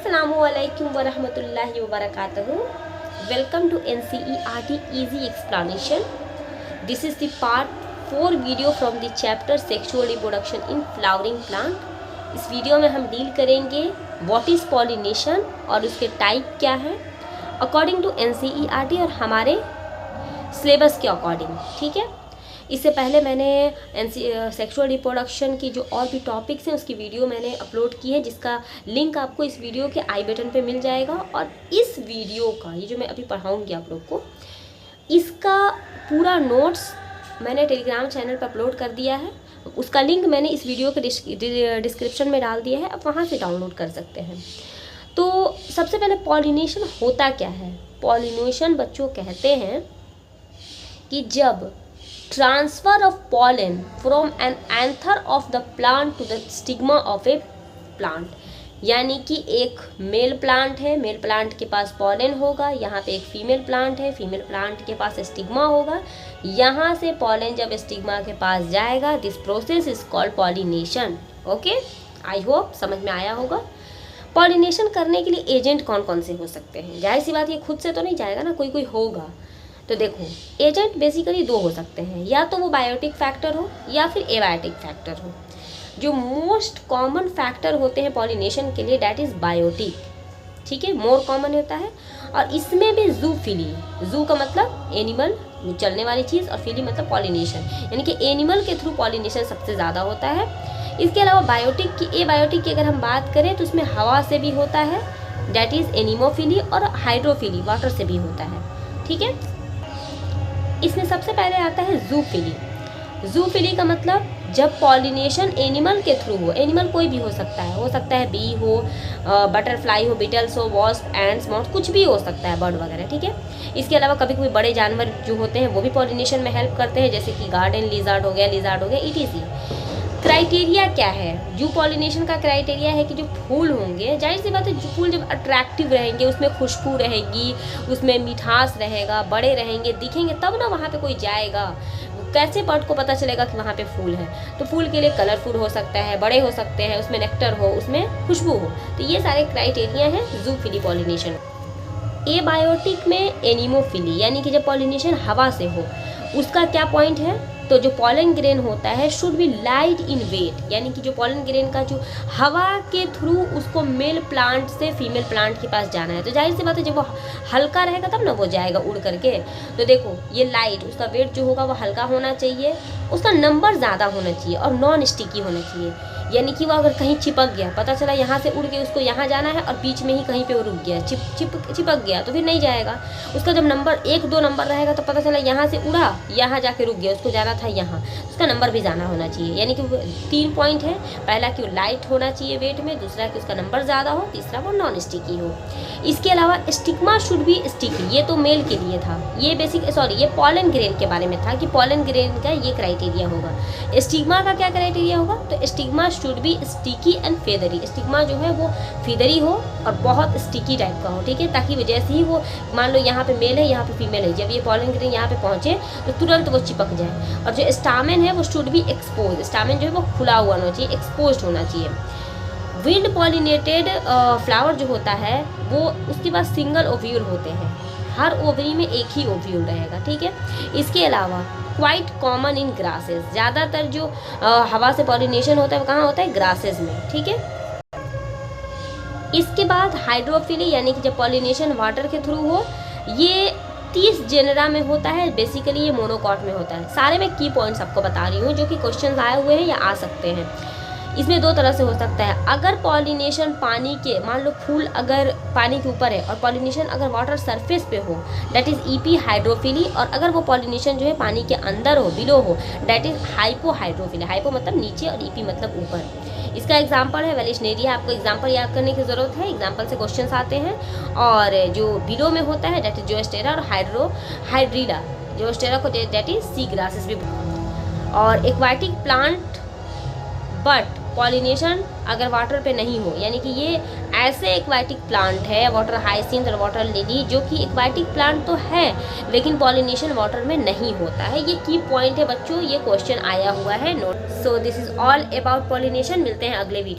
Assalamualaikum warahmatullahi wabarakatuh. Welcome to NCERT Easy Explanation. This is the part 4 video from the chapter Sexual Reproduction in Flowering Plant. इस video में हम deal करेंगे what is pollination और उसके type क्या है according to NCERT और हमारे सिलेबस के अकॉर्डिंग, ठीक है। इससे पहले मैंने सेक्सुअल रिप्रोडक्शन की जो और भी टॉपिक्स हैं उसकी वीडियो मैंने अपलोड की है, जिसका लिंक आपको इस वीडियो के आई बटन पे मिल जाएगा। और इस वीडियो का ये जो मैं अभी पढ़ाऊँगी आप लोग को, इसका पूरा नोट्स मैंने टेलीग्राम चैनल पर अपलोड कर दिया है। उसका लिंक मैंने इस वीडियो के डिस्क्रिप्शन में डाल दिया है, आप वहाँ से डाउनलोड कर सकते हैं। तो सबसे पहले पॉलिनेशन होता क्या है। पॉलिनेशन बच्चों कहते हैं कि जब transfer of pollen from an anther of the plant to the stigma of a plant, यानी कि एक मेल प्लांट है, मेल प्लांट के पास पॉलन होगा, यहाँ पे एक फीमेल प्लांट है, फीमेल प्लांट के पास स्टिग्मा होगा, यहाँ से पॉलन जब स्टिग्मा के पास जाएगा, this process is called pollination. Okay, I hope समझ में आया होगा। पॉलिनेशन करने के लिए एजेंट कौन कौन से हो सकते हैं। जाहिर सी बात, ये खुद से तो नहीं जाएगा ना, कोई कोई होगा। तो देखो, एजेंट बेसिकली दो हो सकते हैं, या तो वो बायोटिक फैक्टर हो या फिर एबायोटिक फैक्टर हो। जो मोस्ट कॉमन फैक्टर होते हैं पॉलिनेशन के लिए, डैट इज़ बायोटिक, ठीक है, मोर कॉमन होता है। और इसमें भी जूफिली, जू का मतलब एनिमल, चलने वाली चीज़, और फिली मतलब पॉलिनेशन, यानी कि एनिमल के थ्रू पॉलिनेशन सबसे ज़्यादा होता है। इसके अलावा बायोटिक की, एबायोटिक की अगर हम बात करें तो उसमें हवा से भी होता है, डैट इज़ एनिमोफिली, और हाइड्रोफिली वाटर से भी होता है, ठीक है। इसमें सबसे पहले आता है जूफिली। जूफिली का मतलब जब पॉलिनेशन एनिमल के थ्रू हो, एनिमल कोई भी हो सकता है बी हो, बटरफ्लाई हो, बीटल्स हो, वॉस्प, एंड्स, मॉथ, कुछ भी हो सकता है, बर्ड वगैरह, ठीक है। इसके अलावा कभी कोई बड़े जानवर जो होते हैं वो भी पॉलिनेशन में हेल्प करते हैं, जैसे कि गार्डन लिजार्ड हो गया, ETC। क्राइटेरिया क्या है। जू पॉलिनेशन का क्राइटेरिया है कि जो फूल होंगे, जाहिर सी बात है, जो फूल जब अट्रैक्टिव रहेंगे, उसमें खुशबू रहेगी, उसमें मिठास रहेगा, बड़े रहेंगे, दिखेंगे, तब ना वहाँ पे कोई जाएगा। कैसे बर्ड को पता चलेगा कि वहाँ पे फूल है। तो फूल के लिए कलरफुल हो सकता है, बड़े हो सकते हैं, उसमें नेक्टर हो, उसमें खुशबू हो। तो ये सारे क्राइटेरिया हैं जूफिली पॉलिनेशन। एबायोटिक में एनिमोफिली, यानी कि जब पॉलिनेशन हवा से हो, उसका क्या पॉइंट है। तो जो पॉलन ग्रेन होता है should be light in weight, यानी कि जो पॉलन ग्रेन का जो हवा के थ्रू उसको मेल प्लांट से फीमेल प्लांट के पास जाना है। तो जाहिर सी बात है, जब वो हल्का रहेगा तब ना वो जाएगा उड़ करके। तो देखो, ये लाइट, उसका वेट जो होगा वो हल्का होना चाहिए, उसका नंबर ज़्यादा होना चाहिए, और नॉन स्टिकी होना चाहिए। यानी कि वो अगर कहीं चिपक गया, पता चला यहाँ से उड़ के उसको यहाँ जाना है और बीच में ही कहीं पे वो रुक गया, चिपक गया, तो फिर नहीं जाएगा। उसका जब नंबर 1-2 नंबर रहेगा तो पता चला यहाँ से उड़ा, यहाँ जाके रुक गया, उसको जाना था यहाँ, उसका नंबर भी जाना होना चाहिए। यानी कि 3 पॉइंट है। पहला कि वो लाइट होना चाहिए वेट में, दूसरा कि उसका नंबर ज़्यादा हो, तीसरा वो नॉन स्टिकी हो। इसके अलावा स्टिग्मा शुड बी स्टिकी, ये तो मेल के लिए था, ये पॉलन ग्रेन के बारे में था कि पॉलन ग्रेन का ये क्राइटेरिया होगा। स्टिग्मा का क्या क्राइटेरिया होगा। तो stigma should be sticky and feathery, stigma जो है वो फेदरी हो और बहुत स्टिकी टाइप का हो, ठीक है, ताकि जैसे ही वो, मान लो यहाँ पे मेल है, यहाँ पे फीमेल है, जब ये पॉलन ग्रेन यहाँ पे पहुँचे तो तुरंत वो चिपक जाए। और जो स्टामेन है वो शुड बी एक्सपोज, स्टामेन जो है वो खुला हुआ होना चाहिए, एक्सपोज होना चाहिए। विंड पॉलिनेटेड फ्लावर जो होता है वो, उसके पास सिंगल ओव्यूल होते हैं, हर ओवरी में एक ही ओव्यूल रहेगा, ठीक है। इसके अलावा क्वाइट कॉमन इन ग्रासेस, ज़्यादातर जो हवा से पॉलिनेशन होता है वो कहाँ होता है, ग्रासेस में, ठीक है। इसके बाद हाइड्रोफिली, यानी कि जब पॉलिनेशन वाटर के थ्रू हो, ये 30 जेनरा में होता है, बेसिकली ये मोनोकॉट में होता है। सारे मैं की पॉइंट्स आपको बता रही हूँ जो कि क्वेश्चन आए हुए हैं या आ सकते हैं। इसमें 2 तरह से हो सकता है। अगर पॉलिनेशन पानी के, मान लो फूल अगर पानी के ऊपर है और पॉलिनेशन अगर वाटर सरफेस पे हो, डैट इज़ ईपी हाइड्रोफिली। और अगर वो पॉलिनेशन जो है पानी के अंदर हो, बिलो हो, that is hypo hydrophily. Hypo मतलब नीचे और ईपी मतलब ऊपर। इसका एग्जाम्पल है वेलिशनेरिया। आपको एग्जाम्पल याद करने की ज़रूरत है, एग्जाम्पल से क्वेश्चन आते हैं। और जो बिलो में होता है डैट इज जोस्टेरा, और हाइड्रीला, जोस्टेरा को डैट इज सी ग्रासेस भी। और एक्वाटिक प्लांट बट पॉलिनेशन अगर वाटर पे नहीं हो, यानी कि ये ऐसे एक्वाटिक प्लांट है, वाटर हाइसिंथ और वाटर लिली, जो कि एक्वाटिक प्लांट तो है लेकिन पॉलिनेशन वाटर में नहीं होता है। ये की पॉइंट है बच्चों, ये क्वेश्चन आया हुआ है note. So this is all about pollination. मिलते हैं अगले वीडियो।